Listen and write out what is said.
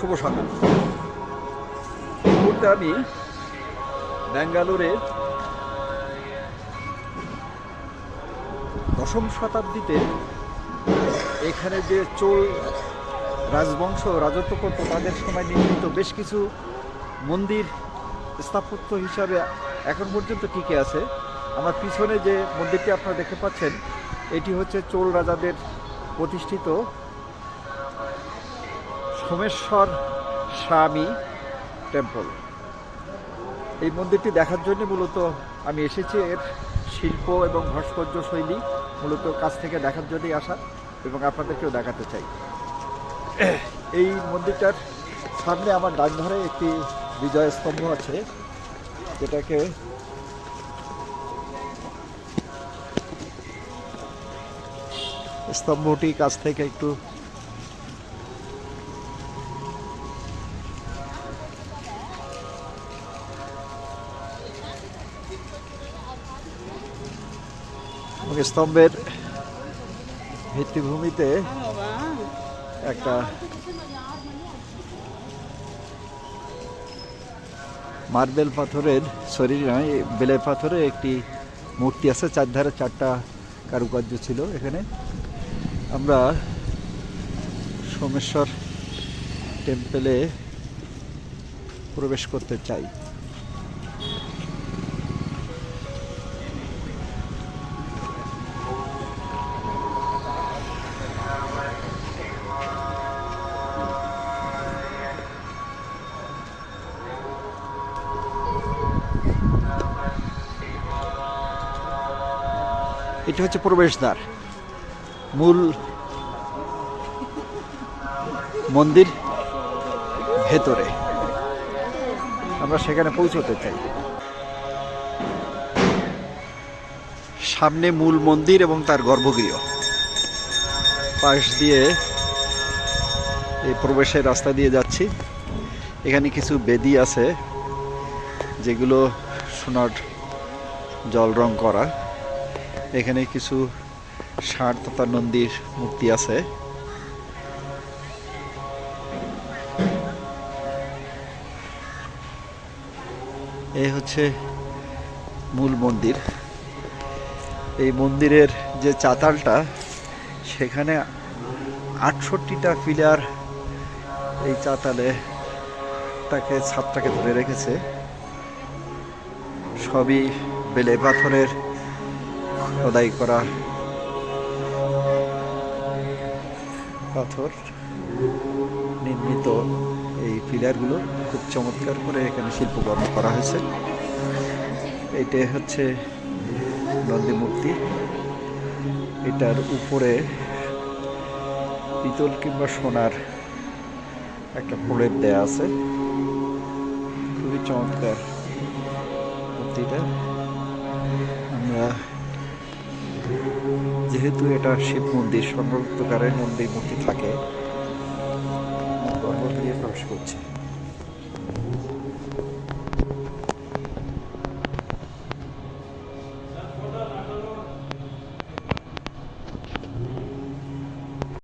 শুভ সকাল। এই মুহূর্তে আমি ব্যাঙ্গালোরে 10ম শতাব্দীতে এখানে যে চোল রাজবংশ রাজত্ব করত তাদের সময় নির্মিত বেশ কিছু মন্দির স্থাপত্য হিসাবে এখন পর্যন্ত টিকে আছে। আমার পিছনে যে মন্দিরটি আপনারা দেখতে পাচ্ছেন এটি হচ্ছে চোল রাজাদের প্রতিষ্ঠিত সোমেশ্বর স্বামী টেম্পল। এই মন্দিরটি দেখার জন্য মূলত আমি এসেছি। এর শিল্প এবং ভাস্কর্য শৈলী মূলত কাছ থেকে দেখার জন্যই আসা এবং আপনাদেরকেও দেখাতে চাই। এই মন্দিরটার সামনে আমার ডান ধারে একটি বিজয় স্তম্ভ আছে, যেটাকে স্তম্ভটি কাছ থেকে একটু স্তম্ভের ভিত্তিভূমিতে একটা মার্বেল পাথরের বেলের পাথরের একটি মূর্তি আছে। চারধারে 4টা কারুকার্য ছিল। এখানে আমরা সোমেশ্বর টেম্পলে প্রবেশ করতে চাই। এটি হচ্ছে প্রবেশদ্বার। মূল মন্দির ভেতরে আমরা সেখানে পৌঁছতে চাই। সামনে মূল মন্দির এবং তার গর্ভগৃহ, পাশ দিয়ে এই প্রবেশের রাস্তা দিয়ে যাচ্ছি। এখানে কিছু বেদি আছে যেগুলো সোনার জল রং করা। এখানে কিছু ষাঁড় তথা নন্দীর মূর্তি আছে। এই হচ্ছে মূল মন্দির। এই মন্দিরের যে চাতালটা, সেখানে 68টা পিলার এই চাতালে ছাদটাকে ধরে রেখেছে। সবই বেলে পাথরের খোদাই করা পাথর নির্মিত এই পিলারগুলো খুব চমৎকার করে এখানে শিল্পকর্ম করা হয়েছে। এটা হচ্ছে নন্দী মূর্তি। এটার উপরে পিতল কিংবা সোনার একটা প্রলেপ দেয়া আছে। খুবই চমৎকার মূর্তিটা। আমরা যেহেতু এটা শিব মন্দির, সর্বত্রকারের মন্দির মূর্তি থাকে, গর্ভ দিয়ে প্রবেশ করছে।